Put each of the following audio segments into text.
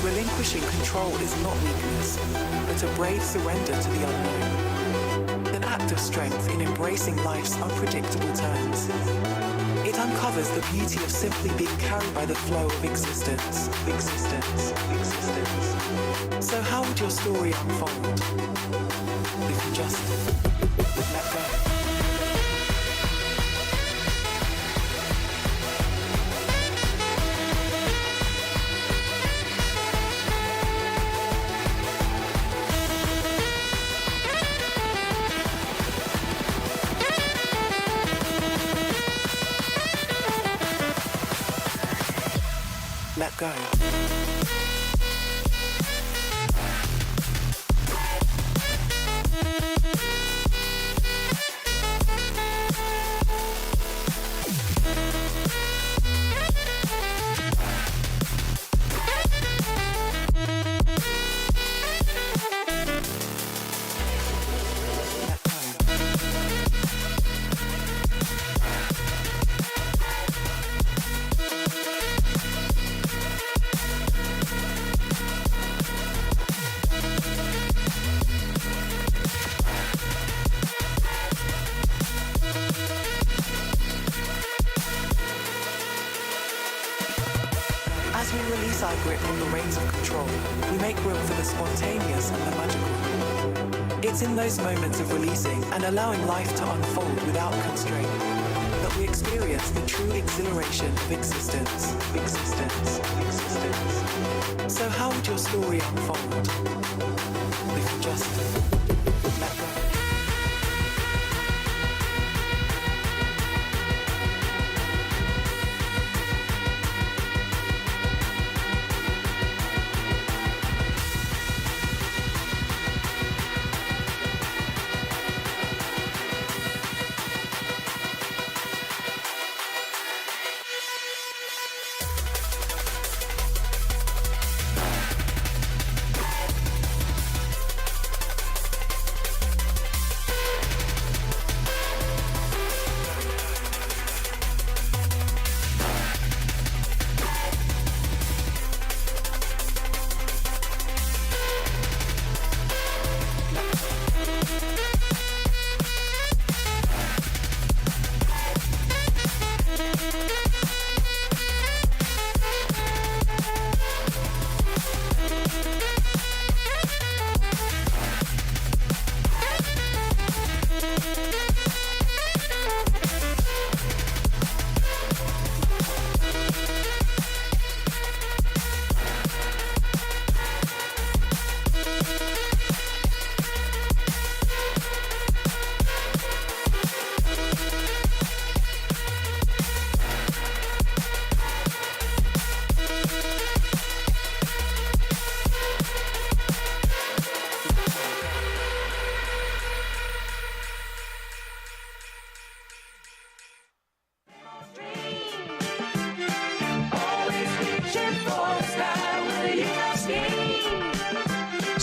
relinquishing control is not weakness, but a brave surrender to the unknown. An act of strength in embracing life's unpredictable turns. It uncovers the beauty of simply being carried by the flow of existence. So how would your story unfold if you just let go? Let go. As we release our grip on the reins of control, we make room for the spontaneous and the magical. It's in those moments of releasing and allowing life to unfold without constraint that we experience the true exhilaration of existence. So how would your story unfold if you just let go?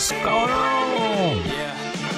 What's going on? Yeah,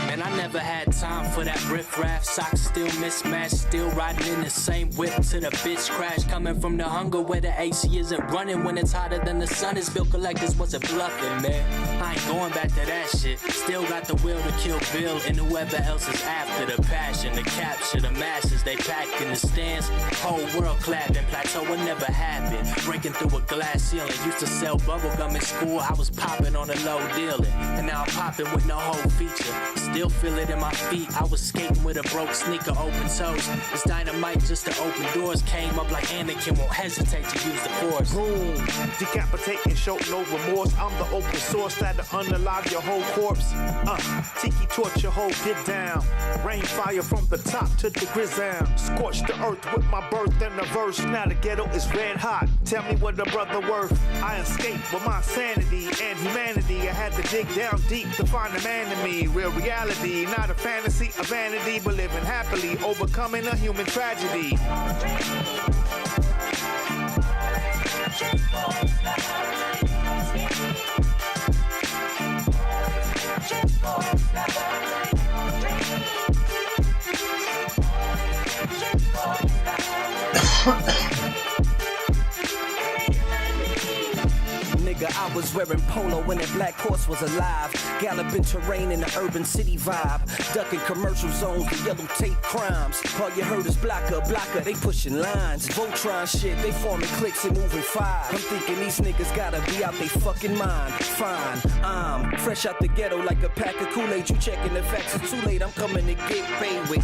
man, I never had time for that riff-raff. Socks still mismatched, still riding in the same whip to the bitch crash. Coming from the hunger where the AC isn't running when it's hotter than the sun. It's bill collectors wasn't bluffing, man. I ain't going back to that shit. Still got the will to kill Bill and whoever else is after the passion to capture the masses. They packed in the stands, whole world clapping. Plateau will never happen. Breaking through a glass ceiling. Used to sell bubblegum in school. I was popping on a low dealing, and now I'm popping with no whole feature. Still feel it in my feet. I was skating with a broke sneaker, open toes. It's dynamite just to open doors. Came up like Anakin, won't hesitate to use the force. Boom, decapitating, show no remorse. I'm the open source that'll unalive your whole corpse. Tiki torch your whole get down. Rain fire from the top to the grizzle. Scorch the earth with my birth and a verse. Now the ghetto is red hot. Tell me what the brother worth. I escaped with my sanity and humanity. I had to dig down deep to find the man in me. Real reality, not a fantasy, a vanity, but living happily, overcoming a human tragedy. nigga, I was wearing polo when that black horse was alive. Galloping terrain in the urban city vibe. Ducking commercial zones, the yellow tape crimes. All you heard is blocker, they pushing lines. Voltron shit, they forming cliques and moving five. I'm thinking these niggas gotta be out they fucking mind. Fine, I'm fresh out the ghetto like a pack of Kool-Aid. You checking the facts, it's too late, I'm coming to get paid with.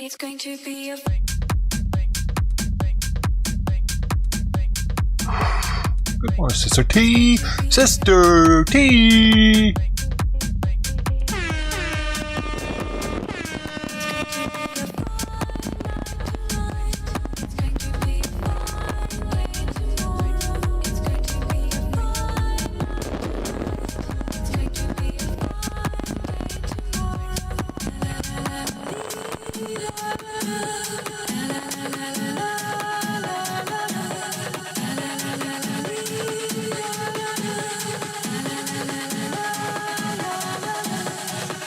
It's going to be a Good morning, Sister T. Sister T.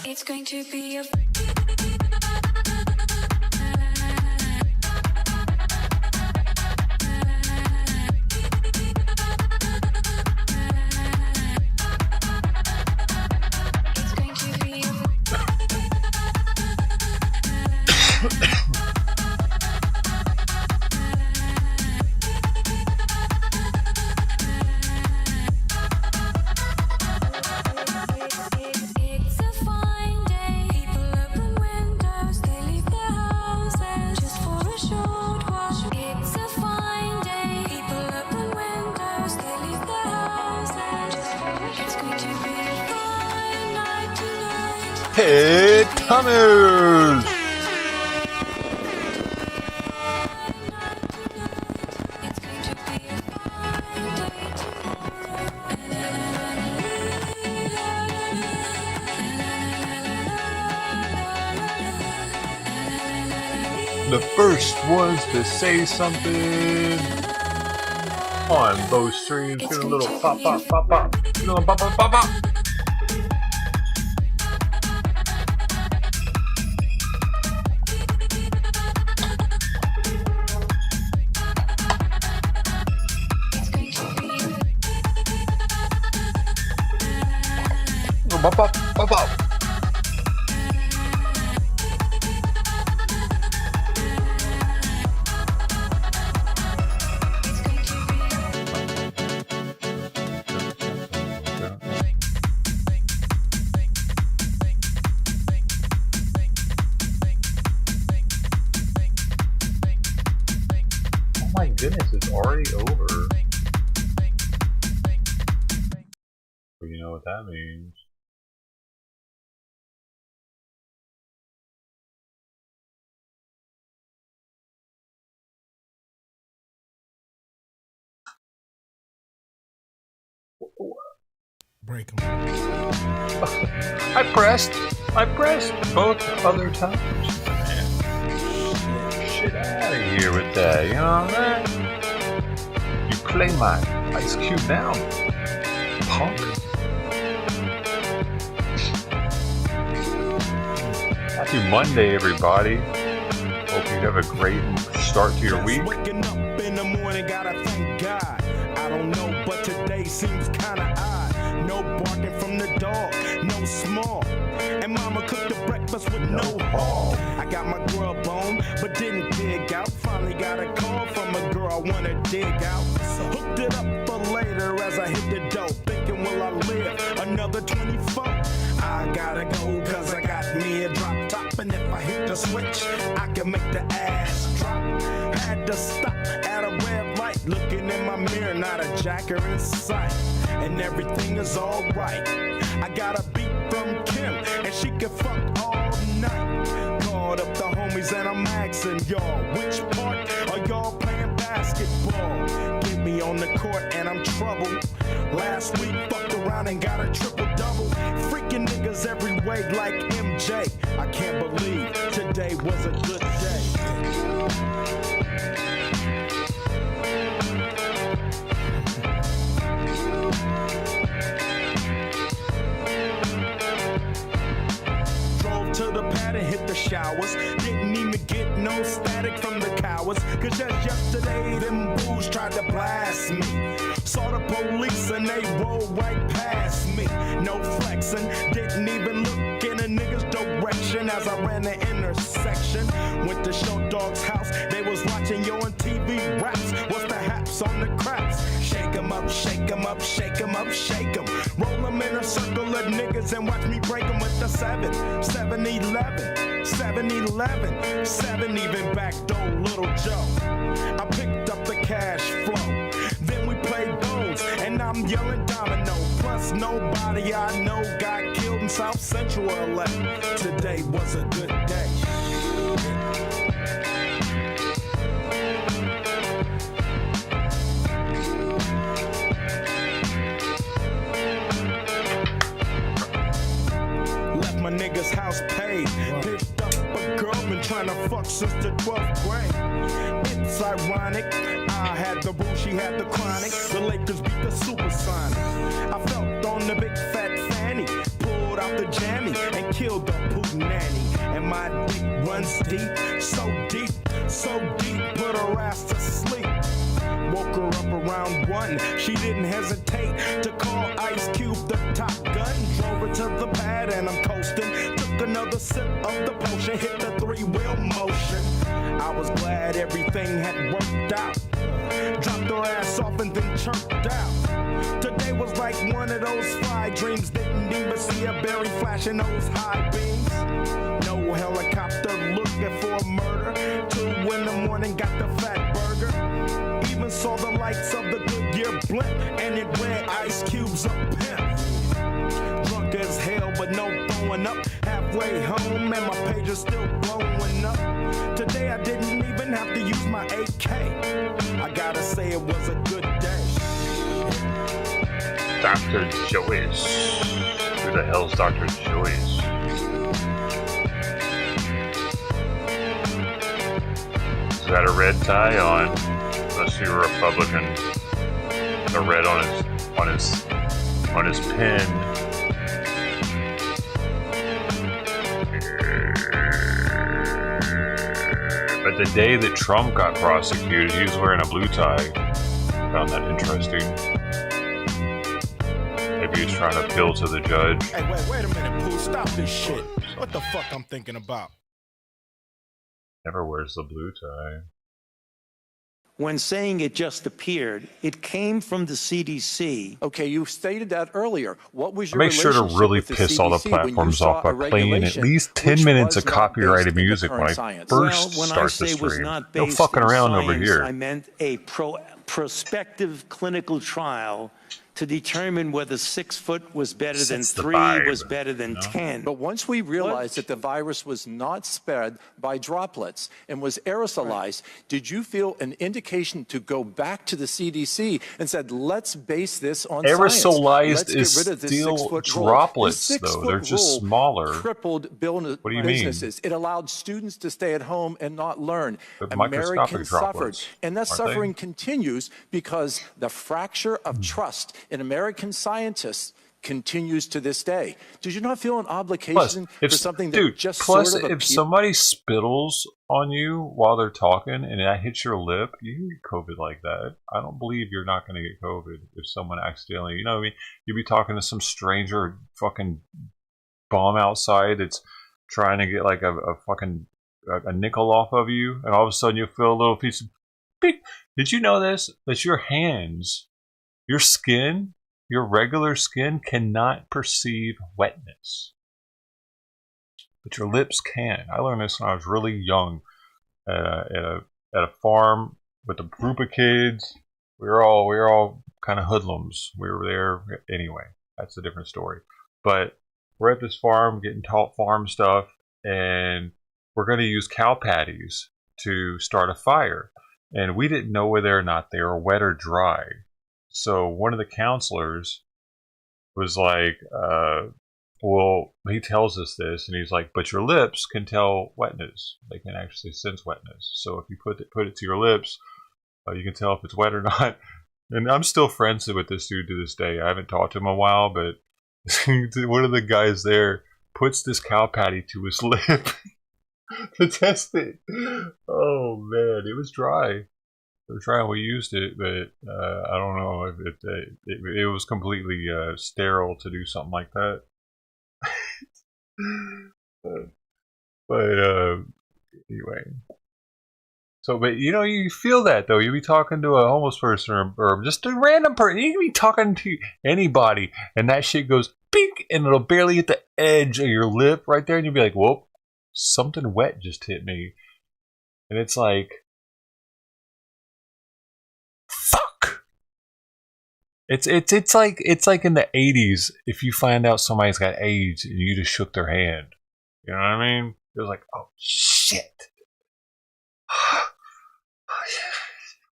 It's going to be a Hey, Thomas! The first ones to say something on those streams. Get a little pop, pop, pop, pop. Get a little pop, pop, pop, pop. Pop, pop, pop, pop. Oh my goodness, it's already over. But you know what that means. Break them. I pressed both other times. Man, shit out of here with that, you know what I mean? You play my Ice Cube now, punk. Happy Monday, everybody. Hope you have a great start to your week. Waking up in the morning, gotta thank God. I don't know, but today seems kinda odd. No barking from the dog, no small. And mama cooked the breakfast with no hog. I got my grub on, but didn't dig out. Finally got a call from a girl I wanna dig out. Hooked it up for later as I hit the dough. Thinking, will I live another 24? I gotta go, cause I got me a drop top. And if I hit the switch, I can can make the ass drop. Had to stop at a red light, looking in my mirror, not a jacker in sight. And everything is alright. I got a beat from Kim, and she can fuck all night. Called up the homies and I'm asking y'all, which part are y'all playing basketball? Get me on the court and I'm troubled. Last week fucked around and got a triple-double. Freaking niggas every way like MJ. I can't believe today was a good day. To the pad and hit the showers. Didn't even get no static from the cowards. Cause just yesterday, them fools tried to blast me. Saw the police and they rolled right past me. No flexing, didn't even look in a nigga's direction as I ran the intersection. Went to Show Dog's house, they was watching yo on TV raps. What's the haps on the craps? Shake 'em up, shake 'em up, shake 'em up, shake 'em. Roll 'em in a circle of niggas and watch me break 'em with the 7-11, 7-11, 7 even backdoor Little Joe. I picked up the cash flow. Then we played bones, and I'm yelling domino. Plus nobody I know got killed in South Central LA. Today was a good day. Left my nigga's house paid. Picked up a girl, been trying to fuck since the 12th grade. It's ironic, I had the rule, she had the chronic. The Lakers beat the Supersonics. I felt on the big fat fanny, pulled out the jammy and killed the poop nanny. And my dick runs deep, so deep, so deep, put her ass to sleep. Woke her up around 1, she didn't hesitate to call Ice Cube the Top Gun. Drove her to the pad and I'm coasting. Took another sip of the potion, hit the 3-wheel motion. I was glad everything had worked out. Dropped her ass off and then chirped out. Today was like one of those fly dreams. Didn't even see a berry flashing those high beams. No helicopter looking for a murder. 2 in the morning, got the fat burger. Even saw the lights of the Goodyear blimp, and it read Ice Cube's a pimp. Drunk as hell, but no throwing up. Halfway home, and my page is still blowing up. Today I didn't even have to use my AK. I gotta say it was a good day. Dr. Joyce. Who the hell's Dr. Joyce? He's got a red tie on. Unless you're a Republican. The red on his pin. But the day that Trump got prosecuted, he was wearing a blue tie. Found that interesting. Maybe he was trying to appeal to the judge. Hey, wait a minute, Pooh, stop this shit. What the fuck I'm thinking about? Never wears the blue tie. When saying it just appeared, it came from the CDC. Okay, you stated that earlier. What was I your make sure to relationship really with the piss all the CDC when you platforms saw off by a playing at regulation least 10 which minutes was of not copyrighted based in the music when I current science? first When I start say the was stream. not No based fucking in around over science, here. I meant a prospective clinical trial to determine whether 6 foot was better than Sets the 3 vibe, was better than 10. But once we realized that the virus was not spread by droplets and was aerosolized, did you feel an indication to go back to the CDC and said, let's base this on science? Aerosolized Let's is get rid of this still 6-foot rule. droplets, The though. 6-foot They're just rule smaller. crippled What do you mean? businesses. It allowed students to stay at home and not learn. But microscopic Americans suffered. droplets, And that aren't they? suffering continues because the fracture of trust in American scientists continues to this day. Did you not feel an obligation for something that just plus, sort of if somebody spittles on you while they're talking and that hits your lip, you can get COVID like that. I don't believe you're not going to get COVID if someone accidentally, you know what I mean? You'd be talking to some stranger fucking bum outside that's trying to get like a fucking a nickel off of you, and all of a sudden you feel a little piece of beep. Did you know this? That your hands, your skin, your regular skin cannot perceive wetness, but your lips can. I learned this when I was really young. at a farm with a group of kids. We were all kind of hoodlums. We were there anyway. That's a different story. But we're at this farm getting taught farm stuff, and we're going to use cow patties to start a fire. And we didn't know whether or not they were wet or dry. So one of the counselors was like, well, he tells us this, and he's like, but your lips can tell wetness. They can actually sense wetness. So if you put it to your lips, you can tell if it's wet or not. And I'm still friends with this dude to this day. I haven't talked to him in a while, but one of the guys there puts this cow patty to his lip to test it. Oh man, it was dry. It was dry. We used it, but I don't know if it was completely sterile to do something like that. but anyway. So, but you feel that though. You be talking to a homeless person or just a random person. You can be talking to anybody, and that shit goes pink, and it'll barely hit the edge of your lip right there, and you'll be like, "Whoa, something wet just hit me," and it's like, "Fuck!" It's like in the '80s if you find out somebody's got AIDS and you just shook their hand. You know what I mean? It was like, "Oh shit."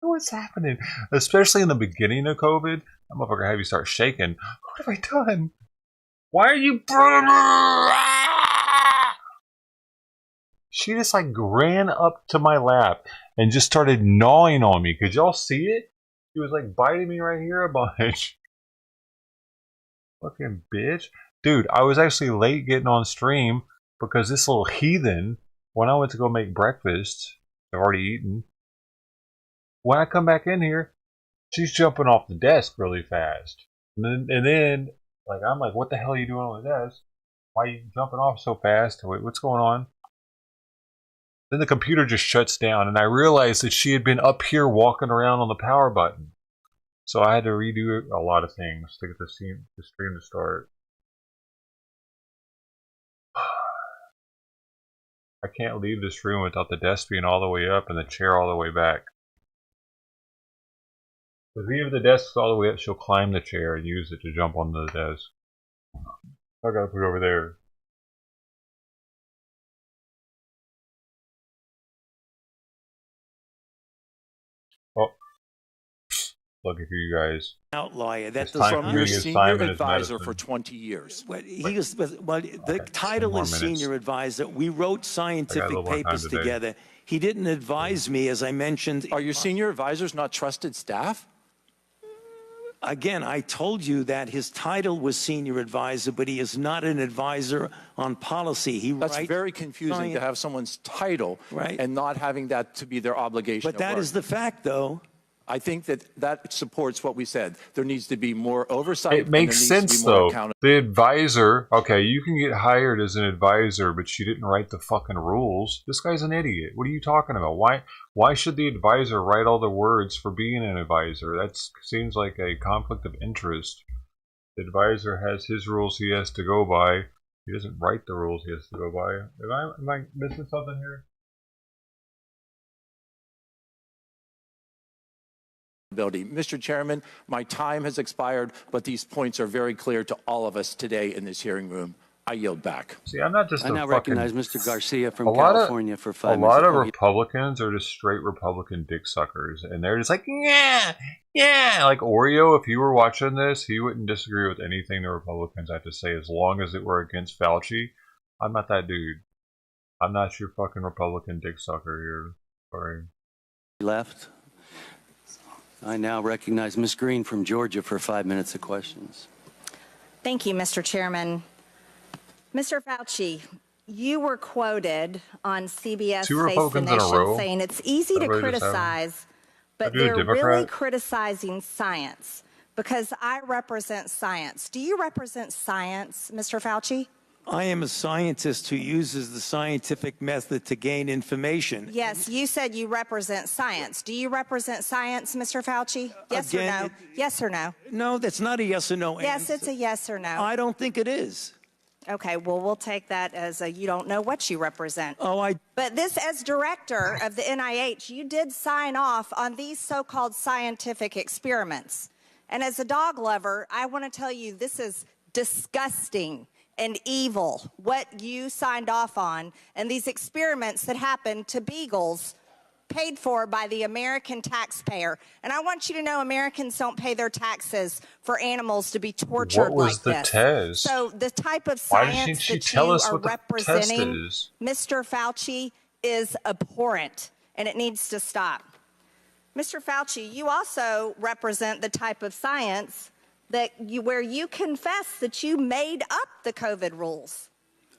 What's happening? Especially in the beginning of COVID, that motherfucker have you start shaking. What have I done? Why are you? She just like ran up to my lap and just started gnawing on me. Could y'all see it? She was like biting me right here a bunch. Fucking bitch. Dude, I was actually late getting on stream because this little heathen, when I went to go make breakfast, I've already eaten. When I come back in here, she's jumping off the desk really fast. And then like, I'm like, what the hell are you doing on the desk? Why are you jumping off so fast? Wait, what's going on? Then the computer just shuts down, and I realized that she had been up here walking around on the power button. So I had to redo a lot of things to get the stream to start. I can't leave this room without the desk being all the way up and the chair all the way back. Because even if the desk's all the way up, she'll climb the chair and use it to jump onto the desk. I gotta put it over there. Oh, lucky for you guys. Outlier. That It's time does for From your me to senior Simon as advisor medicine. for 20 years. Well, the title more is minutes. senior advisor. We wrote I got a scientific little more time papers today. together. He didn't advise me, as I mentioned. Are your senior advisors not trusted staff? Again, I told you that his title was senior advisor, but he is not an advisor on policy. That's very confusing to have someone's title and not having that to be their obligation. But that is the fact, though. I think that supports what we said. There needs to be more oversight. It makes sense, though. The advisor, okay, you can get hired as an advisor, but she didn't write the fucking rules. This guy's an idiot. What are you talking about? Why should the advisor write all the words for being an advisor? That seems like a conflict of interest. The advisor has his rules he has to go by. He doesn't write the rules he has to go by. Am I missing something here? Mr. Chairman, my time has expired, but these points are very clear to all of us today in this hearing room. I yield back. See, I'm not just I now recognize Mr. Garcia from a lot California for 5 A minutes. lot of Republicans are just straight Republican dick suckers, and they're just like, yeah. Like Oreo, if he were watching this, he wouldn't disagree with anything the Republicans have to say as long as it were against Fauci. I'm not that dude. I'm not your fucking Republican dick sucker here. Sorry. Left. I now recognize Ms. Green from Georgia for 5 minutes of questions. Thank you, Mr. Chairman. Mr. Fauci, you were quoted on CBS Two Face the Republicans in a Nation row? saying it's easy to Everybody just criticize, but Are you a they're Democrat? really criticizing science because I represent science. Do you represent science, Mr. Fauci? I am a scientist who uses the scientific method to gain information. Yes, you said you represent science. Do you represent science, Mr. Fauci? Yes or Again, no? Yes or no? No, that's not a yes or no Yes, answer. it's a yes or no. I don't think it is. Okay, well, we'll take that as a you don't know what you represent. Oh, But this, as director of the NIH, you did sign off on these so-called scientific experiments. And as a dog lover, I want to tell you this is disgusting and evil, what you signed off on, and these experiments that happened to beagles paid for by the American taxpayer. And I want you to know Americans don't pay their taxes for animals to be tortured like this. What was the test? So the type of Why science didn't she that tell you us are what the representing, test is? Mr. Fauci, is abhorrent, and it needs to stop. Mr. Fauci, you also represent the type of science that where you confess that you made up the COVID rules,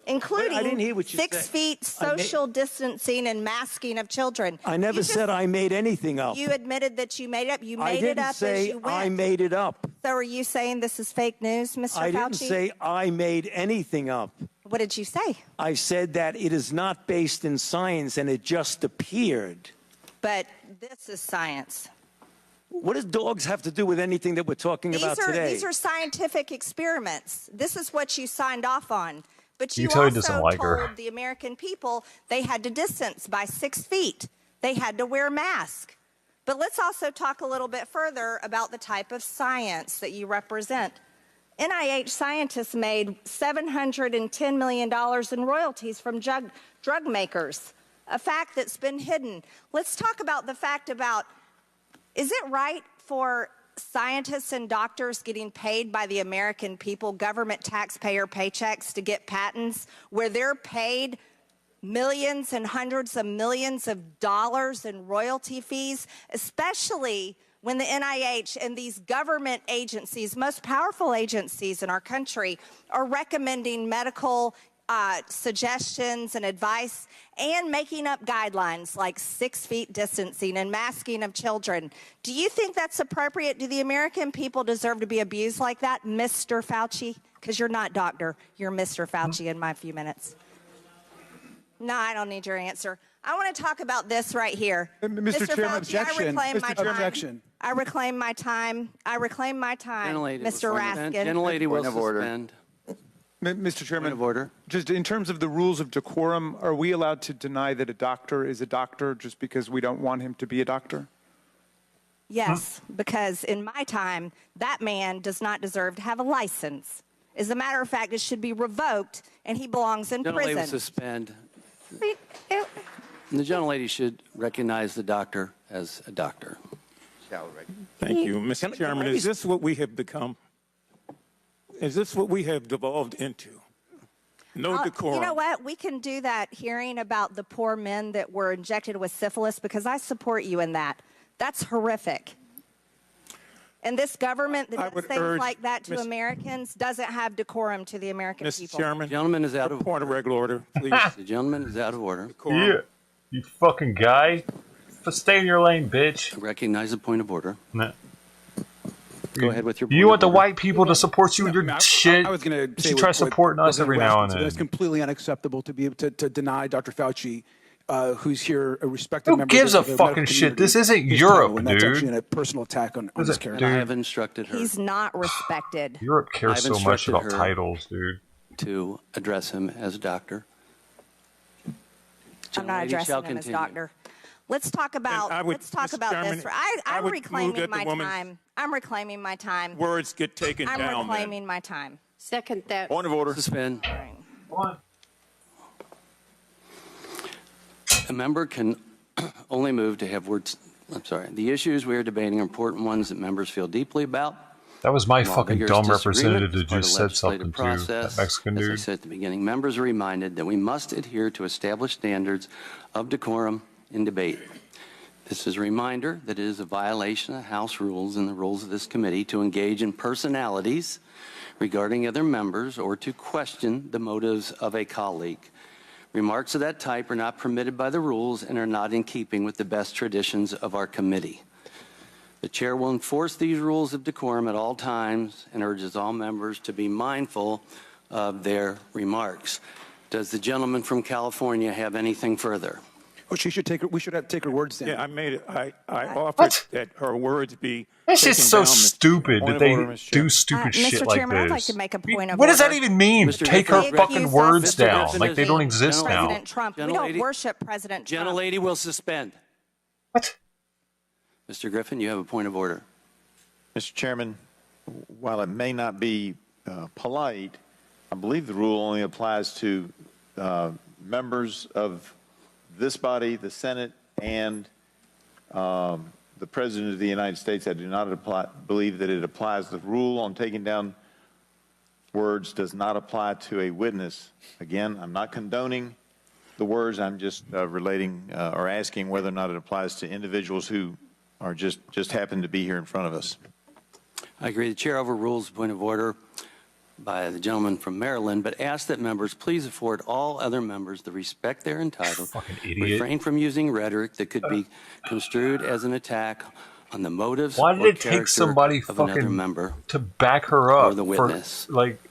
including I didn't hear what you 6 said. feet social distancing and masking of children. I never said I made anything up. You admitted that you made it up. You I made didn't it up say as you went. I made it up. So are you saying this is fake news, Mr. Fauci? I didn't say I made anything up. What did you say? I said that it is not based in science and it just appeared. But this is science. What does dogs have to do with anything that we're talking about today? These are scientific experiments. This is what you signed off on. But you totally also doesn't like told her. the American people they had to distance by 6 feet. They had to wear masks. But let's also talk a little bit further about the type of science that you represent. NIH scientists made $710 million in royalties from drug makers, a fact that's been hidden. Let's talk about the fact about, is it right for scientists and doctors getting paid by the American people, government taxpayer paychecks, to get patents where they're paid millions and hundreds of millions of dollars in royalty fees, especially when the NIH and these government agencies, most powerful agencies in our country, are recommending medical suggestions and advice and making up guidelines like 6 feet distancing and masking of children. Do you think that's appropriate? Do the American people deserve to be abused like that, Mr. Fauci? Because you're not doctor. You're Mr. Fauci in my few minutes. No, I don't need your answer. I want to talk about this right here. Mr. Chairman, Fauci, objection. I reclaim my time. Objection. I reclaim my time. I reclaim my time, Mr. Raskin. Gentlelady will suspend. Mr. Chairman, Point of order. Just in terms of the rules of decorum, are we allowed to deny that a doctor is a doctor just because we don't want him to be a doctor? Yes, because in my time, that man does not deserve to have a license. As a matter of fact, it should be revoked, and he belongs in Gentlelady will prison. suspend. The gentlelady should recognize the doctor as a doctor. Thank you. Mr. Chairman, is this what we have become? Is this what we have devolved into? No decorum. You know what? We can do that hearing about the poor men that were injected with syphilis, because I support you in that. That's horrific. And this government that does things like that to Americans doesn't have decorum to the American people. Mr. Chairman, The gentleman is out of point of regular order, please. The gentleman is out of order. Yeah, you fucking guy. Stay in your lane, bitch. Recognize the point of order. Nah. Go ahead with your. You want the white people to support you in your shit? I was going to say you try supporting us every now and then. It's completely unacceptable to be able to deny Dr. Fauci, who's here, a respected member. Who gives a of the medical fucking shit? community, This isn't his Europe, title, and that's actually dude. a personal attack on his character. I have instructed her. He's not respected. Europe cares I've so much instructed about her titles, dude. To address him as doctor. I'm not addressing him as doctor. Let's talk about Mr. Chairman, this. I I'm would reclaiming move that my the woman's time. I'm reclaiming my time. Words get taken I'm down. reclaiming my time. Second that. Point of order. Suspend. A member can only move to have words. I'm sorry. The issues we are debating are important ones that members feel deeply about. That was my While fucking vigorous dumb disagreement representative is that part just of said legislative something to process, that Mexican as I dude. said at the beginning, members are reminded that we must adhere to established standards of decorum in debate. This is a reminder that it is a violation of House rules and the rules of this committee to engage in personalities regarding other members or to question the motives of a colleague. Remarks of that type are not permitted by the rules and are not in keeping with the best traditions of our committee. The chair will enforce these rules of decorum at all times and urges all members to be mindful of their remarks. Does the gentleman from California have anything further? Well, we should take her words down. Yeah, I made it. I offered that her words be. It's taken just so down, stupid Point that of they order, Mr. do Chairman. stupid shit Mr. like Chairman, this. I'd like to make a point of What does that order. even mean? Mr. Take her Griffin, fucking words Mr. down. Griffin Like is- they don't exist now. President Trump. We don't worship President Trump. Gentlelady will suspend. What? Mr. Griffin, you have a point of order. Mr. Chairman, while it may not be polite, I believe the rule only applies to members of this body, the Senate, and the President of the United States. I do not believe that it applies. The rule on taking down words does not apply to a witness. Again, I'm not condoning the words. I'm just relating or asking whether or not it applies to individuals who are just happen to be here in front of us. I agree. The chair overrules the point of order by the gentleman from Maryland, but ask that members please afford all other members the respect they're entitled. Fucking idiot. Refrain from using rhetoric that could be construed as an attack on the motives Why did or it take character somebody of another fucking member to back her up? or the witness. For, like,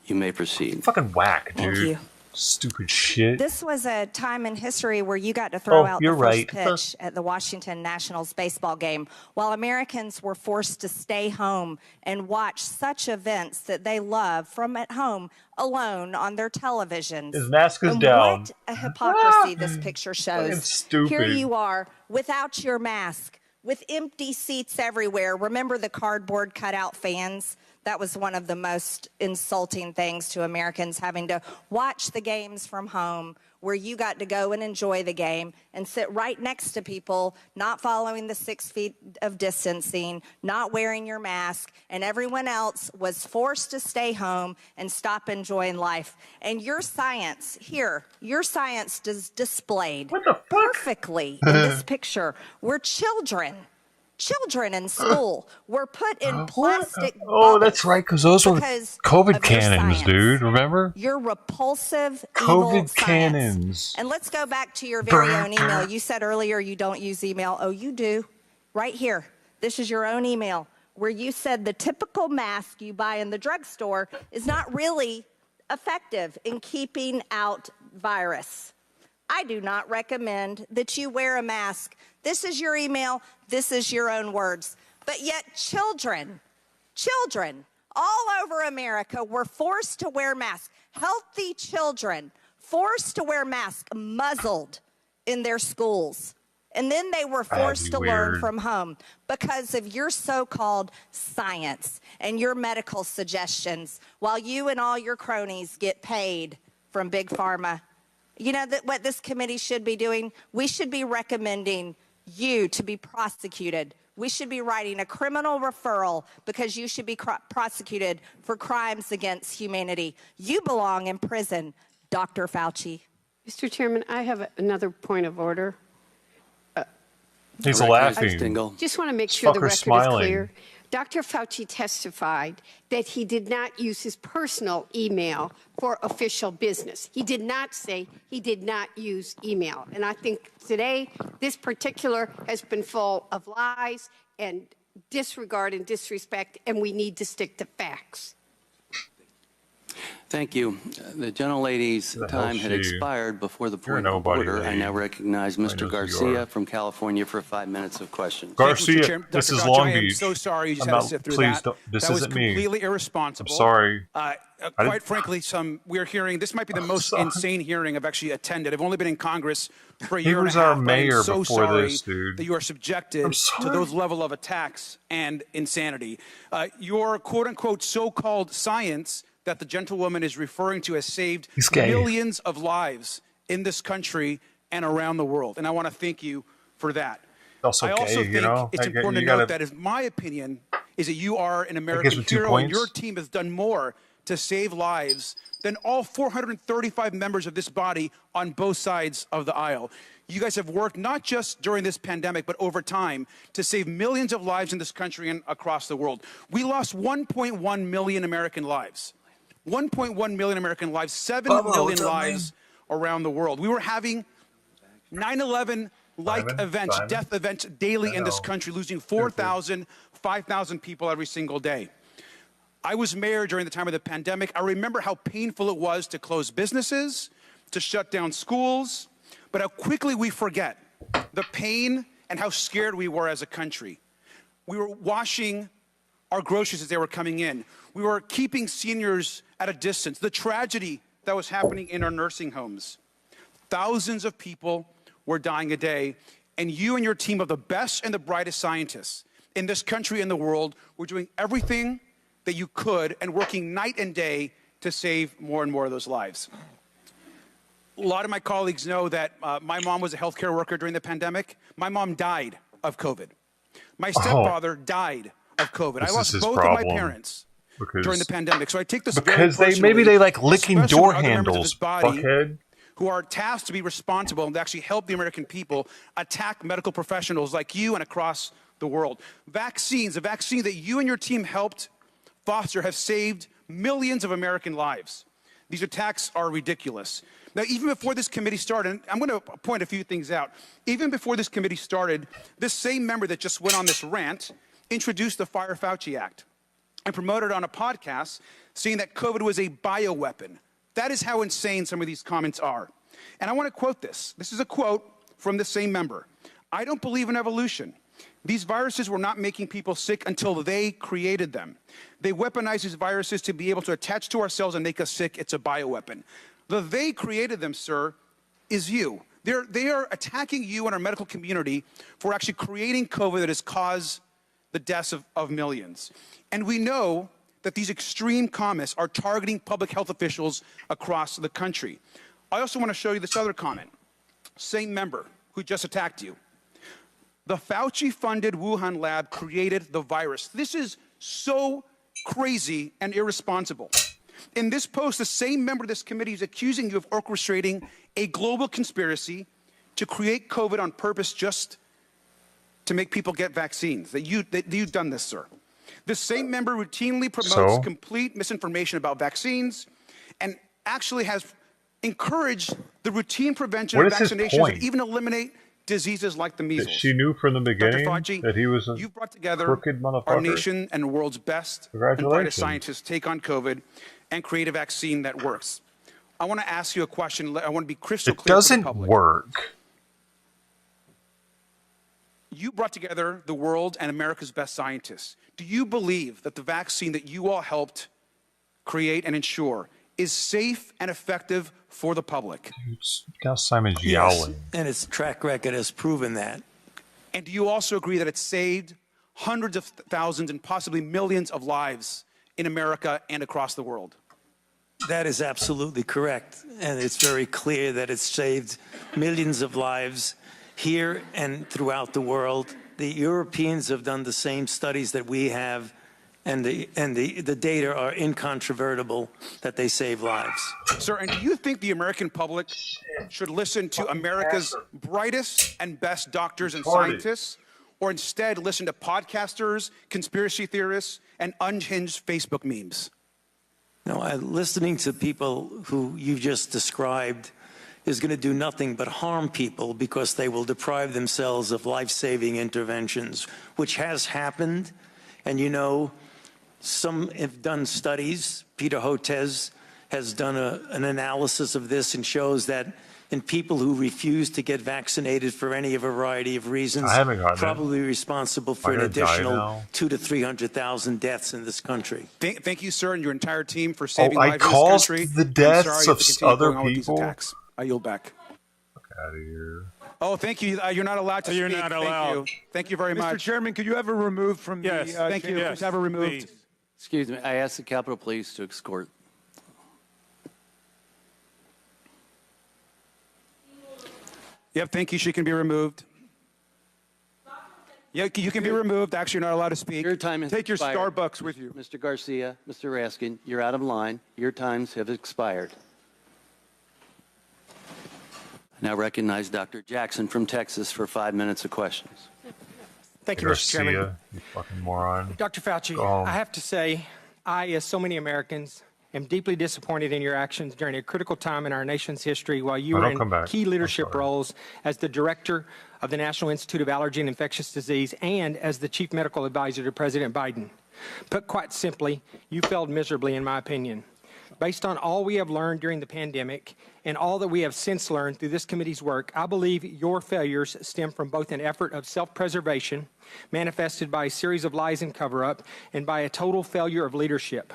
you may proceed. fucking whack, dude. Thank you. Stupid shit. This was a time in history where you got to throw out the you're first right. pitch at the Washington Nationals baseball game, while Americans were forced to stay home and watch such events that they love from at home alone on their televisions. His mask is And down. What a hypocrisy this picture shows. Fucking stupid. Here you are without your mask, with empty seats everywhere. Remember the cardboard cutout fans? That was one of the most insulting things to Americans, having to watch the games from home where you got to go and enjoy the game and sit right next to people not following the 6 feet of distancing, not wearing your mask, and everyone else was forced to stay home and stop enjoying life. And your science here, your science is displayed perfectly in this picture where children in school were put in plastic Oh, that's right, because those were because COVID of your cannons, science. dude. Remember? Your repulsive, evil COVID science. cannons. And let's go back to your very own email. You said earlier you don't use email. Oh, you do. Right here. This is your own email where you said the typical mask you buy in the drugstore is not really effective in keeping out virus. I do not recommend that you wear a mask. This is your email. This is your own words. But yet children all over America were forced to wear masks. Healthy children forced to wear masks, muzzled in their schools. And then they were forced to learn from home because of your so-called science and your medical suggestions, while you and all your cronies get paid from Big Pharma. You know what this committee should be doing? We should be recommending you to be prosecuted. We should be writing a criminal referral because you should be prosecuted for crimes against humanity. You belong in prison, Dr. Fauci. Mr. Chairman, I have another point of order. He's laughing. Just want to make sure the record smiling. is clear. Dr. Fauci testified that he did not use his personal email for official business. He did not say he did not use email. And I think today, this particular has been full of lies and disregard and disrespect, and we need to stick to facts. Thank you. The gentlelady's time had expired before the point of order. I now recognize Mr. Garcia from California for 5 minutes of questions. Garcia, this is Long Beach. I'm so sorry you just I'm had not- to sit through please that. don't- this that was isn't me. completely irresponsible. I'm sorry. Quite frankly, we're hearing, this might be the most insane hearing I've actually attended. I've only been in Congress for a year and a half. He was our but I'm mayor so before sorry this, dude. that you are subjected to those level of attacks and insanity. Your quote-unquote so-called science that the gentlewoman is referring to has saved millions of lives in this country and around the world. And I want to thank you for that. Also I also gay, think it's you important to gotta- note that, is my opinion, is that you are an American hero and your team has done more to save lives than all 435 members of this body on both sides of the aisle. You guys have worked not just during this pandemic, but over time to save millions of lives in this country and across the world. We lost 1.1 million American lives. 1.1 million American lives, 7 million lives around the world. We were having 9/11-like events, death events daily in this country, losing 4,000, 5,000 people every single day. I was mayor during the time of the pandemic. I remember how painful it was to close businesses, to shut down schools, but how quickly we forget the pain and how scared we were as a country. We were washing our groceries as they were coming in. We were keeping seniors at a distance. The tragedy that was happening in our nursing homes. Thousands of people were dying a day, and you and your team of the best and the brightest scientists in this country and the world were doing everything that you could and working night and day to save more and more of those lives. A lot of my colleagues know that my mom was a healthcare worker during the pandemic. My mom died of COVID. My stepfather died of COVID. I lost both of my parents during the pandemic. So I take this because very maybe they like personally, licking especially door when other members of handles, this body fuckhead. who are tasked to be responsible and to actually help the American people attack medical professionals like you and across the world. Vaccines, a vaccine that you and your team helped foster, have saved millions of American lives. These attacks are ridiculous. Now, even before this committee started, and I'm going to point a few things out. Even before this committee started, this same member that just went on this rant introduced the Fire Fauci Act and promoted on a podcast saying that COVID was a bioweapon. That is how insane some of these comments are. And I want to quote this. This is a quote from the same member. "I don't believe in evolution. These viruses were not making people sick until they created them. They weaponize these viruses to be able to attach to our cells and make us sick. It's a bioweapon." The "they created them," sir, is you. They are attacking you and our medical community for actually creating COVID that has caused the deaths of millions. And we know that these extreme comments are targeting public health officials across the country. I also want to show you this other comment. Same member who just attacked you. "The Fauci-funded Wuhan lab created the virus." This is so crazy and irresponsible. In this post, the same member of this committee is accusing you of orchestrating a global conspiracy to create COVID on purpose just to make people get vaccines. That you've done this, sir. This same member routinely promotes complete misinformation about vaccines and actually has encouraged the routine prevention of vaccinations and even eliminate diseases like the measles. She knew from the beginning Dr. Fauci, that he was a you've brought together crooked motherfucker. our nation and the world's best and brightest scientists take on COVID and create a vaccine that works. I want to ask you a question. I want to be crystal clear. It doesn't work. You brought together the world and America's best scientists. Do you believe that the vaccine that you all helped create and ensure is safe and effective for the public? Now Simon's Yes, yowling. and its track record has proven that. And do you also agree that it saved hundreds of thousands and possibly millions of lives in America and across the world? That is absolutely correct. And it's very clear that it's saved millions of lives here and throughout the world. The Europeans have done the same studies that we have, and the data are incontrovertible that they save lives. Sir, and do you think the American public should listen to America's brightest and best doctors and scientists, or instead listen to podcasters, conspiracy theorists, and unhinged Facebook memes? No, listening to people who you just described is going to do nothing but harm people because they will deprive themselves of life-saving interventions, which has happened. And you know, some have done studies. Peter Hotez has done an analysis of this and shows that in people who refuse to get vaccinated for any variety of reasons, probably responsible for an additional 200,000 to 300,000 deaths in this country. Thank you, sir, and your entire team for saving lives in this caused country. the deaths of other going on with these people? attacks. I yield back. Fuck out of here. Oh, thank you. You're not allowed to You're speak. not allowed. Thank you. Thank you very much. Mr. Chairman, could you have her removed from the... Thank you. Please have her removed. Please. Excuse me. I ask the Capitol Police to escort. Yep, thank you. She can be removed. Yeah, you can be removed. Actually, you're not allowed to speak. Your time has Take your expired. Starbucks with you. Mr. Garcia, Mr. Raskin, you're out of line. Your times have expired. I now recognize Dr. Jackson from Texas for 5 minutes of questions. Thank you, Mr. Chairman. Garcia, you fucking moron. Dr. Fauci, I have to say, I, as so many Americans, am deeply disappointed in your actions during a critical time in our nation's history while you were in key leadership roles as the director of the National Institute of Allergy and Infectious Disease and as the chief medical advisor to President Biden. Put quite simply, you failed miserably, in my opinion. Based on all we have learned during the pandemic and all that we have since learned through this committee's work, I believe your failures stem from both an effort of self-preservation, manifested by a series of lies and cover-up, and by a total failure of leadership.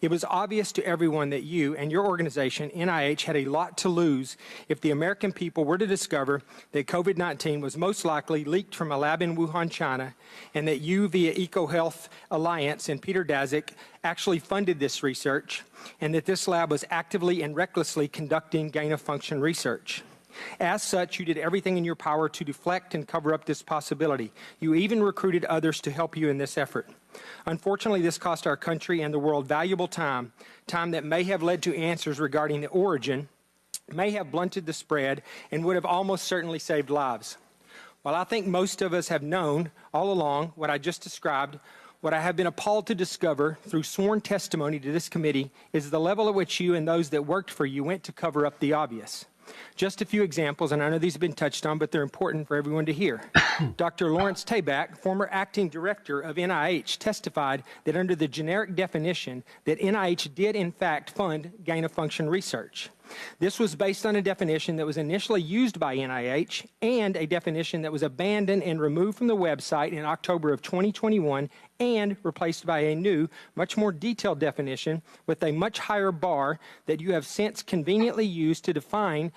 It was obvious to everyone that you and your organization, NIH, had a lot to lose if the American people were to discover that COVID-19 was most likely leaked from a lab in Wuhan, China, and that you, via EcoHealth Alliance and Peter Daszak, actually funded this research, and that this lab was actively and recklessly conducting gain-of-function research. As such, you did everything in your power to deflect and cover up this possibility. You even recruited others to help you in this effort. Unfortunately, this cost our country and the world valuable time that may have led to answers regarding the origin, may have blunted the spread, and would have almost certainly saved lives. While I think most of us have known all along what I just described, what I have been appalled to discover through sworn testimony to this committee is the level at which you and those that worked for you went to cover up the obvious. Just a few examples, and I know these have been touched on, but they're important for everyone to hear. Dr. Lawrence Tabak, former acting director of NIH, testified that under the generic definition that NIH did in fact fund gain-of-function research. This was based on a definition that was initially used by NIH and a definition that was abandoned and removed from the website in October of 2021 and replaced by a new, much more detailed definition with a much higher bar that you have since conveniently used to define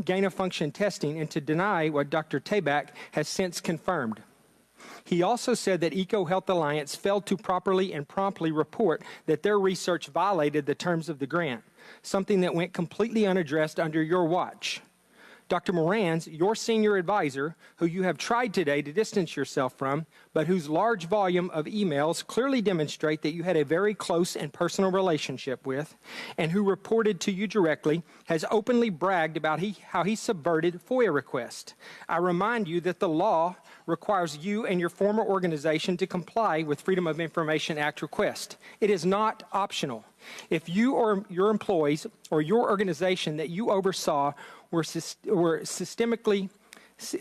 gain-of-function testing and to deny what Dr. Tabak has since confirmed. He also said that EcoHealth Alliance failed to properly and promptly report that their research violated the terms of the grant, something that went completely unaddressed under your watch. Dr. Moran's, your senior advisor, who you have tried today to distance yourself from, but whose large volume of emails clearly demonstrate that you had a very close and personal relationship with, and who reported to you directly, has openly bragged about how he subverted FOIA requests. I remind you that the law requires you and your former organization to comply with Freedom of Information Act requests. It is not optional. If you or your employees or your organization that you oversaw were systemically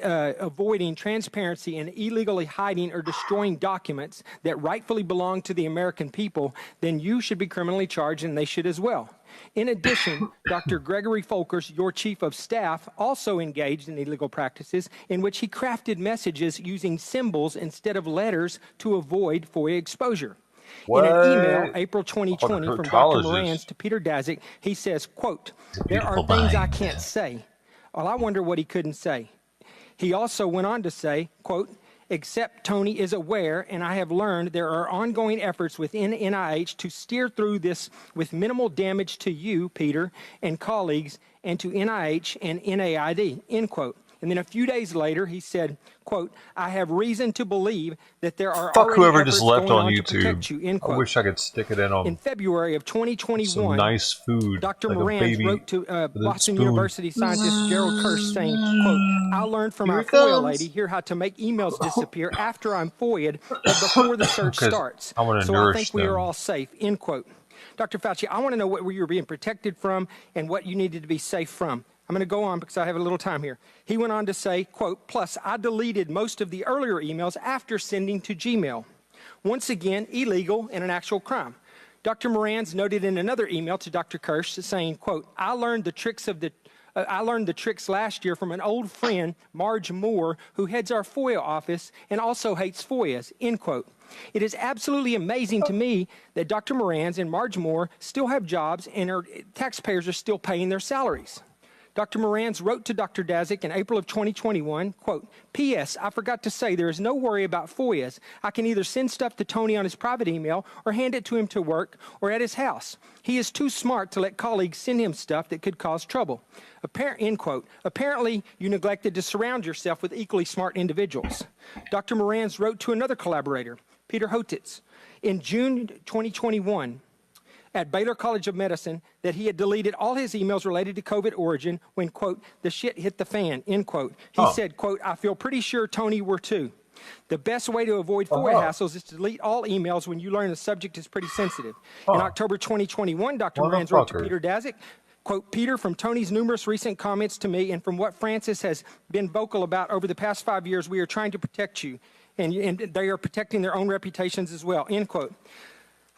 avoiding transparency and illegally hiding or destroying documents that rightfully belong to the American people, then you should be criminally charged, and they should as well. In addition, Dr. Gregory Folkers, your chief of staff, also engaged in illegal practices in which he crafted messages using symbols instead of letters to avoid FOIA exposure. What? In an email, April 2020, from Dr. Moran's to Peter Daszak, he says, quote, "There are things I can't say." Well, I wonder what he couldn't say. He also went on to say, quote, "Except Tony is aware, and I have learned there are ongoing efforts within NIH to steer through this with minimal damage to you, Peter, and colleagues, and to NIH and NAID," end quote. And then a few days later, he said, quote, "I have reason to believe that there are Fuck already whoever efforts just left going on to protect you," YouTube. end quote. I wish I could stick it in In February of 2021, some nice food. Dr. Like Moran wrote to Boston University scientist Gerald Kirsch saying, quote, "I learned from our FOIA lady here how to make emails disappear after I'm FOIA'd, but before the search starts. I want to so nourish I think we them. are all safe," end quote. Dr. Fauci, I want to know what you were being protected from and what you needed to be safe from. I'm going to go on because I have a little time here. He went on to say, quote, "Plus, I deleted most of the earlier emails after sending to Gmail. Once again, illegal and an actual crime." Dr. Moran's noted in another email to Dr. Kirsch saying, quote, I learned the tricks last year from an old friend, Marge Moore, who heads our FOIA office and also hates FOIAs," end quote. It is absolutely amazing to me that Dr. Moran's and Marge Moore still have jobs and our taxpayers are still paying their salaries. Dr. Moran's wrote to Dr. Daszak in April of 2021, quote, "P.S. I forgot to say there is no worry about FOIAs. I can either send stuff to Tony on his private email or hand it to him to work or at his house. He is too smart to let colleagues send him stuff that could cause trouble." End quote. Apparently, you neglected to surround yourself with equally smart individuals. Dr. Moran's wrote to another collaborator, Peter Hotitz, in June 2021, at Baylor College of Medicine, that he had deleted all his emails related to COVID origin when, quote, "the shit hit the fan," end quote. He said, quote, "I feel pretty sure Tony were too. The best way to avoid FOIA hassles is to delete all emails when you learn the subject is pretty sensitive." In October 2021, Dr. Moran wrote to Peter Daszak, quote, "Peter, from Tony's numerous recent comments to me and from what Francis has been vocal about over the past 5 years, we are trying to protect you, and they are protecting their own reputations as well," end quote.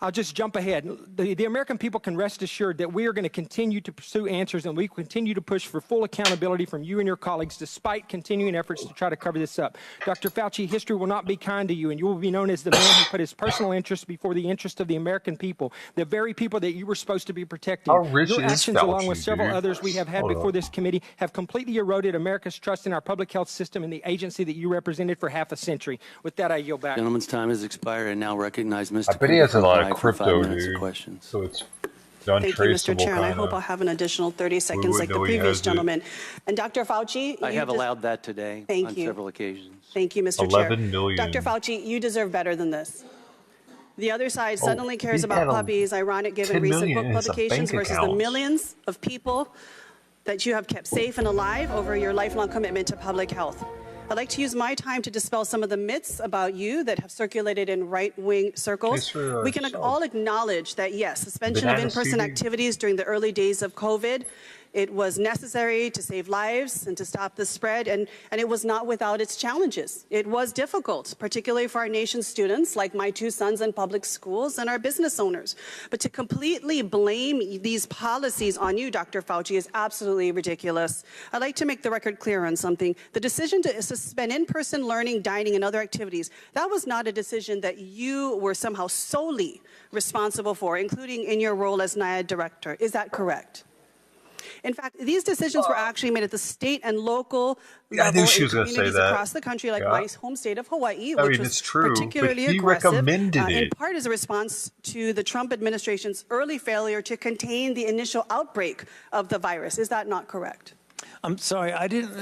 I'll just jump ahead. The American people can rest assured that we are going to continue to pursue answers, and we continue to push for full accountability from you and your colleagues despite continuing efforts to try to cover this up. Dr. Fauci, history will not be kind to you, and you will be known as the man who put his personal interest before the interest of the American people, the very people that you were supposed to be protecting. How rich Your is actions, Fauci, along with several dude? others we have had Hold before on. this committee, have completely eroded America's trust in our public health system and the agency that you represented for half a century. With that, I yield back. Gentleman's time has expired. I now recognize Mr. I bet he has a lot of Cooper for 5 crypto, minutes of dude. questions. So it's Thank you, Mr. untraceable. Chair, and I hope kinda. I'll have an additional 30 seconds like the know he previous has it. gentleman. And Dr. Fauci, I you have allowed that today Thank on you. several occasions. Thank you, Mr. Chair. 11 million. Dr. Fauci, you deserve better than this. The other side suddenly cares he's about got puppies, ironic given 10 recent million book in his publications bank versus the accounts. millions of people that you have kept safe and alive over your lifelong commitment to public health. I'd like to use my time to dispel some of the myths about you that have circulated in right-wing circles. We can all acknowledge that, yes, suspension of Banana in-person CD. activities during the early days of COVID, it was necessary to save lives and to stop the spread, and it was not without its challenges. It was difficult, particularly for our nation's students, like my 2 sons in public schools, and our business owners. But to completely blame these policies on you, Dr. Fauci, is absolutely ridiculous. I'd like to make the record clear on something. The decision to suspend in-person learning, dining, and other activities, that was not a decision that you were somehow solely responsible for, including in your role as NIAID director. Is that correct? In fact, these decisions were actually made at the state and local level in communities across the country, like my home state of Hawaii, which was particularly aggressive, in part as a response to the Trump administration's early failure to contain the initial outbreak of the virus. Is that not correct? I'm sorry, I didn't,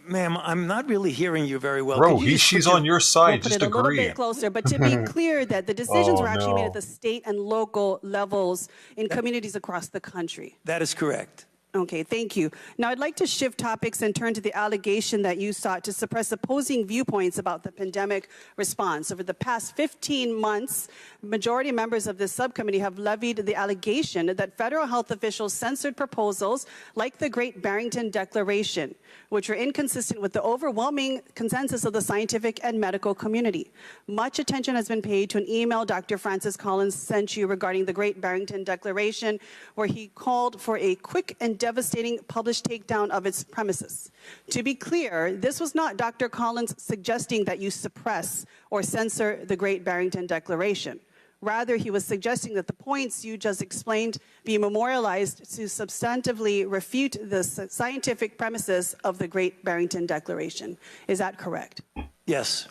ma'am, I'm not really hearing you very well. Bro, she's on your side, Put just it a little agree. bit closer, but to be clear that the decisions were actually made at the state and local levels in communities across the country. That is correct. Okay, thank you. Now I'd like to shift topics and turn to the allegation that you sought to suppress opposing viewpoints about the pandemic response. Over the past 15 months, majority members of this subcommittee have levied the allegation that federal health officials censored proposals like the Great Barrington Declaration, which were inconsistent with the overwhelming consensus of the scientific and medical community. Much attention has been paid to an email Dr. Francis Collins sent you regarding the Great Barrington Declaration, where he called for a quick and devastating published takedown of its premises. To be clear, this was not Dr. Collins suggesting that you suppress or censor the Great Barrington Declaration. Rather, he was suggesting that the points you just explained be memorialized to substantively refute the scientific premises of the Great Barrington Declaration. Is that correct? Yes.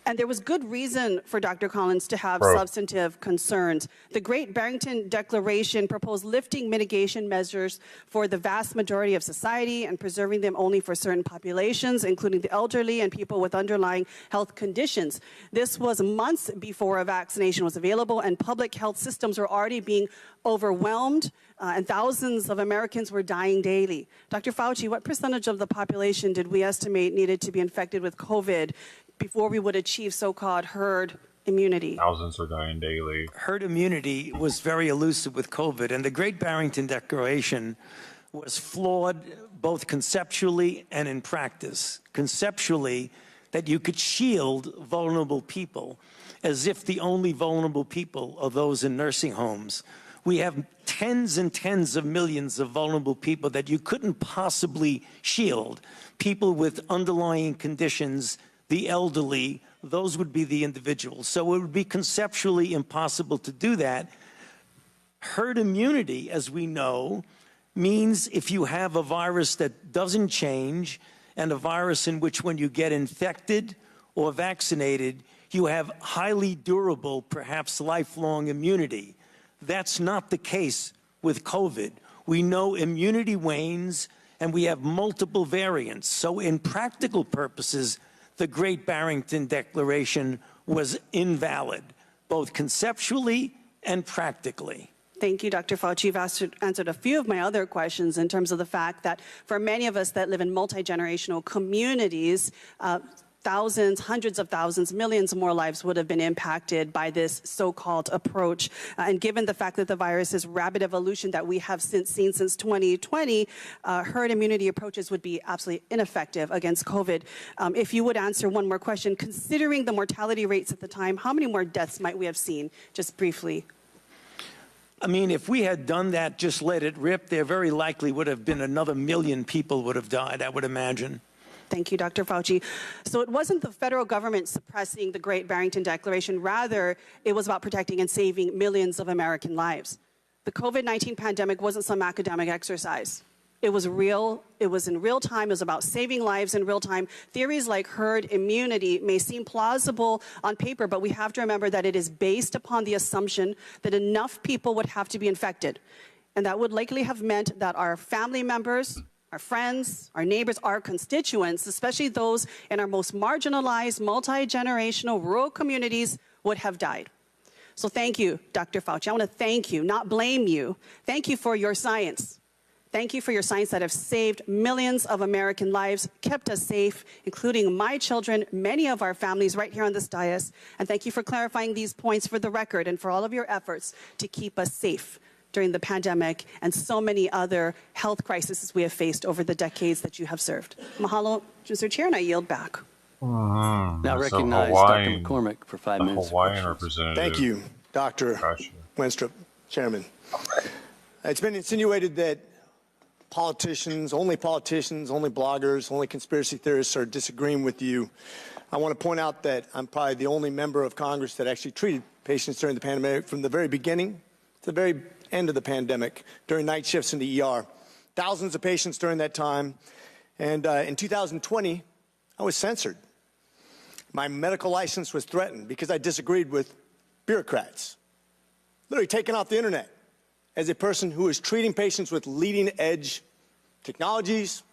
And there was good reason for Dr. Collins to have substantive concerns. The Great Barrington Declaration proposed lifting mitigation measures for the vast majority of society and preserving them only for certain populations, including the elderly and people with underlying health conditions. This was months before a vaccination was available, and public health systems were already being overwhelmed, and thousands of Americans were dying daily. Dr. Fauci, what percentage of the population did we estimate needed to be infected with COVID before we would achieve so-called herd immunity? Thousands are dying daily. Herd immunity was very elusive with COVID, and the Great Barrington Declaration was flawed both conceptually and in practice. Conceptually, that you could shield vulnerable people as if the only vulnerable people are those in nursing homes. We have tens and tens of millions of vulnerable people that you couldn't possibly shield. People with underlying conditions, the elderly, those would be the individuals. So it would be conceptually impossible to do that. Herd immunity, as we know, means if you have a virus that doesn't change and a virus in which when you get infected or vaccinated, you have highly durable, perhaps lifelong immunity. That's not the case with COVID. We know immunity wanes and we have multiple variants. So in practical purposes, the Great Barrington Declaration was invalid, both conceptually and practically. Thank you, Dr. Fauci. You've answered a few of my other questions in terms of the fact that for many of us that live in multi-generational communities, thousands, hundreds of thousands, millions more lives would have been impacted by this so-called approach. And given the fact that the virus's rapid evolution that we have seen since 2020, herd immunity approaches would be absolutely ineffective against COVID. If you would answer one more question, considering the mortality rates at the time, how many more deaths might we have seen, just briefly? I mean, if we had done that, just let it rip, there very likely would have been another million people would have died, I would imagine. Thank you, Dr. Fauci. So it wasn't the federal government suppressing the Great Barrington Declaration. Rather, it was about protecting and saving millions of American lives. The COVID-19 pandemic wasn't some academic exercise. It was real. It was in real time. It was about saving lives in real time. Theories like herd immunity may seem plausible on paper, but we have to remember that it is based upon the assumption that enough people would have to be infected. And that would likely have meant that our family members, our friends, our neighbors, our constituents, especially those in our most marginalized, multi-generational rural communities, would have died. So thank you, Dr. Fauci. I want to thank you, not blame you. Thank you for your science. Thank you for your science that have saved millions of American lives, kept us safe, including my children, many of our families right here on this dais. And thank you for clarifying these points for the record and for all of your efforts to keep us safe during the pandemic and so many other health crises we have faced over the decades that you have served. Mahalo, Mr. Chair, and I yield back. Now recognize Dr. McCormick for 5 minutes. Hawaiian representative. Thank you, Dr. Wenstrup, Chairman. It's been insinuated that politicians, only bloggers, only conspiracy theorists are disagreeing with you. I want to point out that I'm probably the only member of Congress that actually treated patients during the pandemic from the very beginning to the very end of the pandemic, during night shifts in the ER. Thousands of patients during that time. And in 2020, I was censored. My medical license was threatened because I disagreed with bureaucrats. Literally taken off the internet as a person who is treating patients with leading-edge technologies,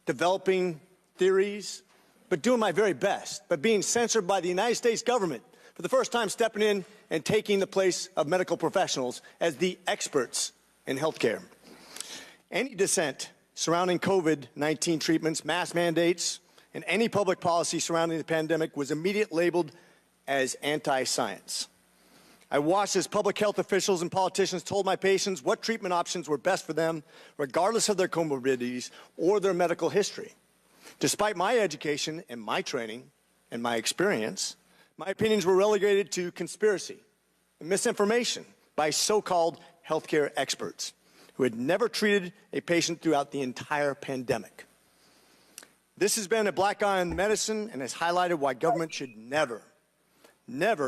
developing theories, but doing my very best, but being censored by the United States government for the first time, stepping in and taking the place of medical professionals as the experts in healthcare. Any dissent surrounding COVID-19 treatments, mask mandates, and any public policy surrounding the pandemic was immediately labeled as anti-science. I watched as public health officials and politicians told my patients what treatment options were best for them, regardless of their comorbidities or their medical history. Despite my education and my training and my experience, my opinions were relegated to conspiracy and misinformation by so-called healthcare experts who had never treated a patient throughout the entire pandemic. This has been a black eye on medicine and has highlighted why government should never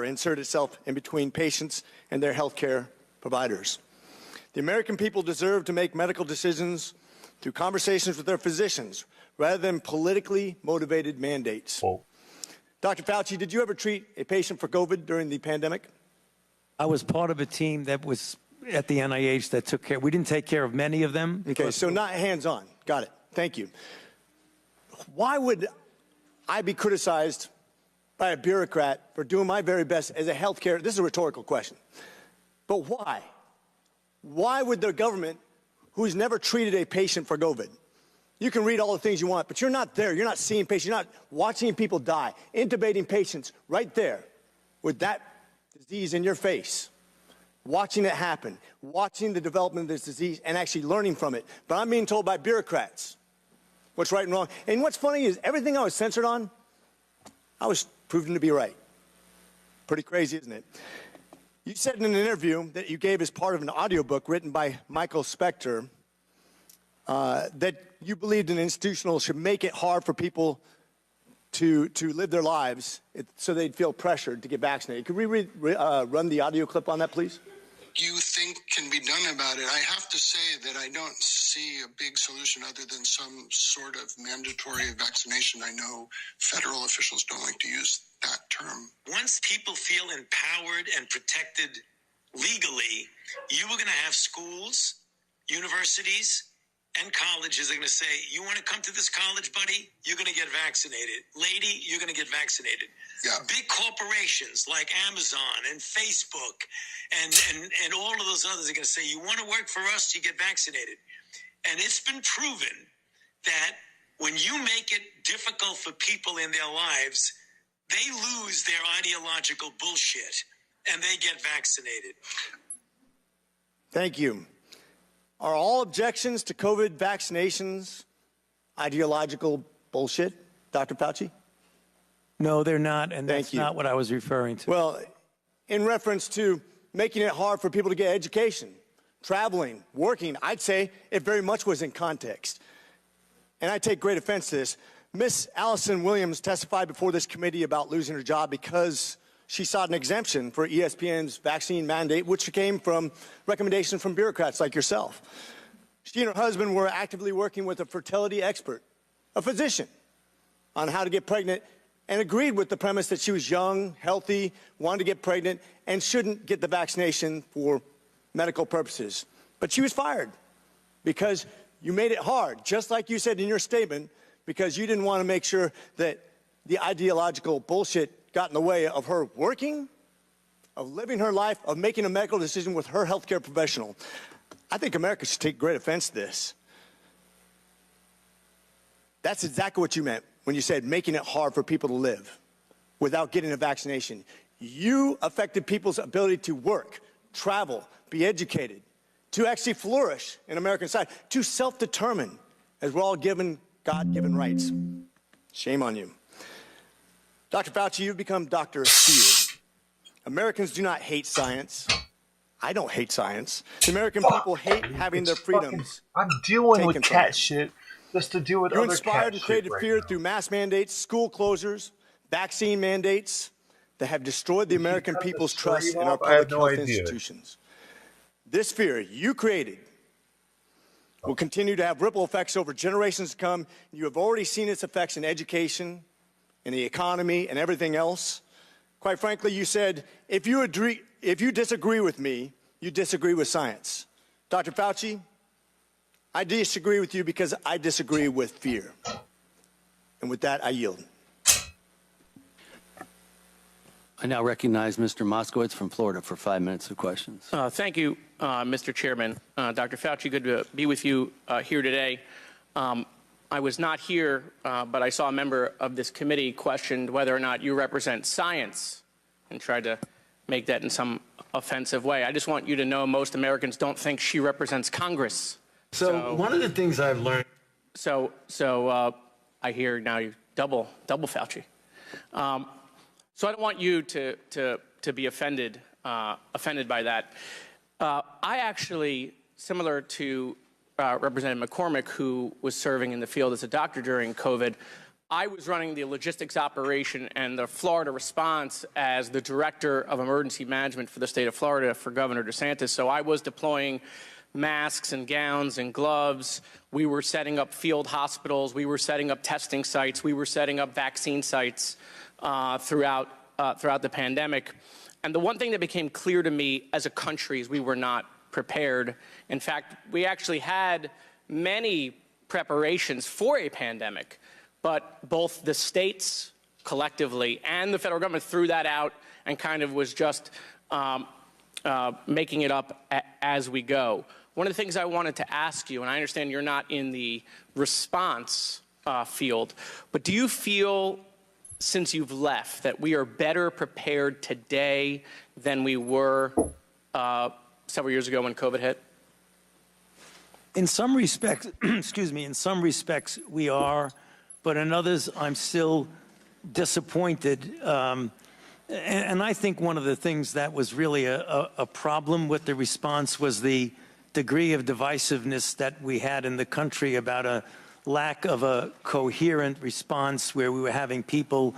insert itself in between patients and their healthcare providers. The American people deserve to make medical decisions through conversations with their physicians rather than politically motivated mandates. Dr. Fauci, did you ever treat a patient for COVID during the pandemic? I was part of a team that was at the NIH that took care. We didn't take care of many of them. Okay, so not hands-on. Got it. Thank you. Why would I be criticized by a bureaucrat for doing my very best as a healthcare? This is a rhetorical question. But why? Why would the government, who's never treated a patient for COVID, you can read all the things you want, but you're not there. You're not seeing patients. You're not watching people die, intubating patients right there with that disease in your face, watching it happen, watching the development of this disease and actually learning from it. But I'm being told by bureaucrats what's right and wrong. And what's funny is everything I was censored on, I was proven to be right. Pretty crazy, isn't it? You said in an interview that you gave as part of an audiobook written by Michael Spector that you believed an institutional should make it hard for people to live their lives so they'd feel pressured to get vaccinated. Could we run the audio clip on that, please? You think can be done about it? I have to say that I don't see a big solution other than some sort of mandatory vaccination. I know federal officials don't like to use that term. Once people feel empowered and protected legally, you are going to have schools, universities, and colleges are going to say, you want to come to this college, buddy? You're going to get vaccinated. Lady, you're going to get vaccinated. Yeah. Big corporations like Amazon and Facebook and all of those others are going to say, you want to work for us, you get vaccinated. And it's been proven that When you make it difficult for people in their lives, they lose their ideological bullshit and they get vaccinated. Thank you. Are all objections to COVID vaccinations ideological bullshit, Dr. Fauci? No, they're not, and that's not what I was referring to. Well, in reference to making it hard for people to get education, traveling, working, I'd say it very much was in context. And I take great offense to this. Miss Allison Williams testified before this committee about losing her job because she sought an exemption for ESPN's vaccine mandate, which came from recommendations from bureaucrats like yourself. She and her husband were actively working with a fertility expert, a physician, on how to get pregnant, and agreed with the premise that she was young, healthy, wanted to get pregnant, and shouldn't get the vaccination for medical purposes. But she was fired because you made it hard, just like you said in your statement, because you didn't want to make sure that the ideological bullshit got in the way of her working, of living her life, of making a medical decision with her healthcare professional. I think America should take great offense to this. That's exactly what you meant when you said making it hard for people to live without getting a vaccination. You affected people's ability to work, travel, be educated, to actually flourish in American society, to self-determine, as we're all given God-given rights. Shame on you. Dr. Fauci, you've become Dr. Fear. Americans do not hate science. I don't hate science. The American people hate having their freedoms. I'm dealing with cat shit just to deal with other cat shit. You inspired and created fear through mass mandates, school closures, vaccine mandates that have destroyed the American people's trust in our public health institutions. This fear you created will continue to have ripple effects over generations to come. You have already seen its effects in education, in the economy, and everything else. Quite frankly, you said, if you disagree with me, you disagree with science. Dr. Fauci, I disagree with you because I disagree with fear. And with that, I yield. I now recognize Mr. Moskowitz from Florida for 5 minutes of questions. Thank you, Mr. Chairman. Dr. Fauci, good to be with you here today. I was not here, but I saw a member of this committee questioned whether or not you represent science and tried to make that in some offensive way. I just want you to know most Americans don't think she represents Congress. So one of the things I've learned. So I hear now you double Fauci. So I don't want you to be offended by that. I actually, similar to Representative McCormick, who was serving in the field as a doctor during COVID, I was running the logistics operation and the Florida response as the director of emergency management for the state of Florida for Governor DeSantis. So I was deploying masks and gowns and gloves. We were setting up field hospitals. We were setting up testing sites. We were setting up vaccine sites throughout the pandemic. And the one thing that became clear to me as a country is we were not prepared. In fact, we actually had many preparations for a pandemic, but both the states collectively and the federal government threw that out and kind of was just making it up as we go. One of the things I wanted to ask you, and I understand you're not in the response field, but do you feel, since you've left, that we are better prepared today than we were several years ago when COVID hit? In some respects, in some respects we are, but in others I'm still disappointed. And I think one of the things that was really a problem with the response was the degree of divisiveness that we had in the country about a lack of a coherent response, where we were having people,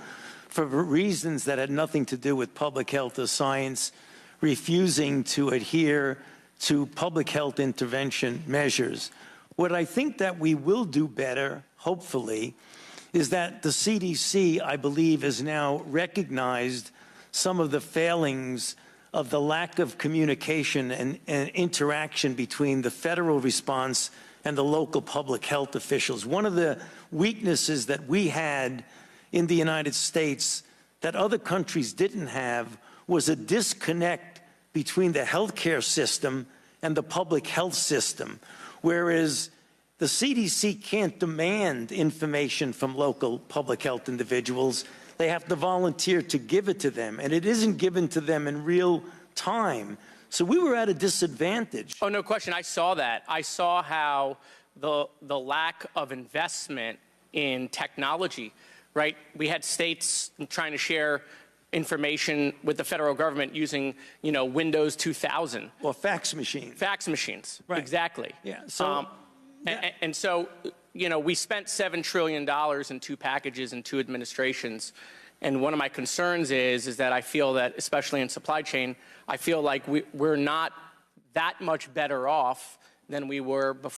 for reasons that had nothing to do with public health or science, refusing to adhere to public health intervention measures. What I think that we will do better, hopefully, is that the CDC, I believe, has now recognized some of the failings of the lack of communication and interaction between the federal response and the local public health officials. One of the weaknesses that we had in the United States that other countries didn't have was a disconnect between the healthcare system and the public health system. Whereas The CDC can't demand information from local public health individuals. They have to volunteer to give it to them, and it isn't given to them in real time. So we were at a disadvantage. Oh, no question. I saw that. I saw how the lack of investment in technology, right? We had states trying to share information with the federal government using, Windows 2000. Or fax machines. Fax machines, right. Exactly. Yeah. So, And so, we spent $7 trillion in 2 packages and 2 administrations. And one of my concerns is that I feel that, especially in supply chain, I feel like we're not that much better off than we were before.